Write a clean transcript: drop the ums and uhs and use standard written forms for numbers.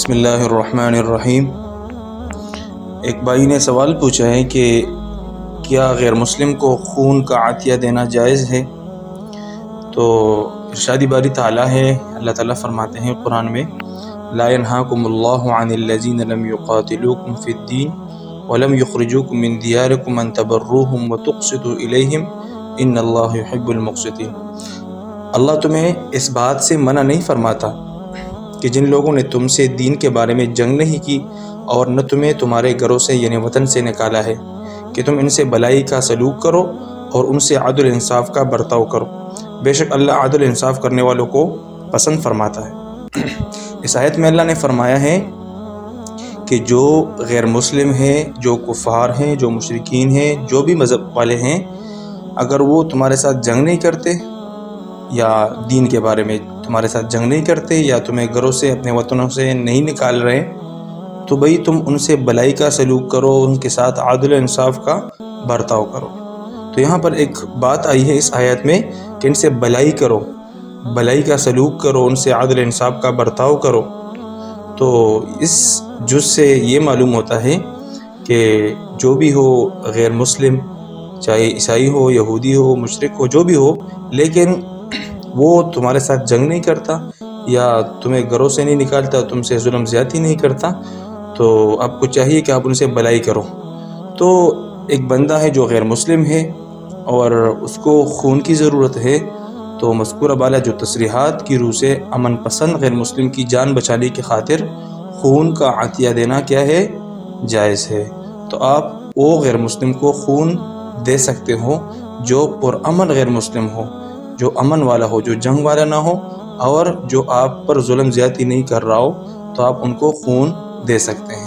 بسم اللہ الرحمن الرحیم۔ ایک بھائی نے سوال پوچھا ہے کہ کیا غیر مسلم کو خون کا عطیہ دینا جائز ہے؟ تو ارشاد باری تعالیٰ ہے، اللہ تعالیٰ فرماتے ہیں قرآن میں، لا ينهاكم الله عن الذين لم يقاتلوكم في الدين ولم يخرجوكم من دياركم ان تبروهم وتقسطوا اليهم ان الله يحب المقسطين۔ اللہ تمہیں اس بات سے منع نہیں فرماتا کہ جن لوگوں نے تم سے دین کے بارے میں جنگ نہیں کی اور نہ تمہیں تمہارے گھروں سے یعنی وطن سے نکالا ہے کہ تم ان سے بھلائی کا سلوک کرو اور ان سے عدل انصاف کا برتاؤ کرو، بے شک اللہ عدل انصاف کرنے والوں کو پسند فرماتا ہے۔ اس آیت میں اللہ نے فرمایا ہے کہ جو غیر مسلم ہیں، جو کفار ہیں، جو مشرکین ہیں، جو بھی مذہب والے ہیں، اگر وہ تمہارے ساتھ جنگ نہیں کرتے یا دین کے بارے میں تمہارے ساتھ جنگ نہیں کرتے یا تمہیں گھروں سے اپنے وطنوں سے نہیں نکال رہے، تو بھئی تم ان سے بھلائی کا سلوک کرو، ان کے ساتھ عدل و انصاف کا برتاؤ کرو۔ تو یہاں پر ایک بات آئی ہے اس آیت میں کہ ان سے بھلائی کرو، بھلائی کا سلوک کرو، ان سے عدل انصاف کا برتاؤ کرو۔ تو اس جز سے یہ معلوم ہوتا ہے کہ جو بھی ہو غیر مسلم، چاہے عیسائی ہو، یہودی ہو، مشرک ہو، جو بھی ہو، لیکن وہ تمہارے ساتھ جنگ نہیں کرتا یا تمہیں گھروں سے نہیں نکالتا، تم سے ظلم زیادتی نہیں کرتا، تو آپ کو چاہیے کہ آپ ان سے بھلائی کرو۔ تو ایک بندہ ہے جو غیر مسلم ہے اور اس کو خون کی ضرورت ہے، تو مذکورہ بالا جو تصریحات کی روح سے امن پسند غیر مسلم کی جان بچانے کی خاطر خون کا عطیہ دینا کیا ہے؟ جائز ہے۔ تو آپ وہ غیر مسلم کو خون دے سکتے ہو جو پرامن غیر مسلم ہو، جو امن والا ہو، جو جنگ والا نہ ہو اور جو آپ پر ظلم زیادتی نہیں کر رہا ہو، تو آپ ان کو خون دے سکتے ہیں۔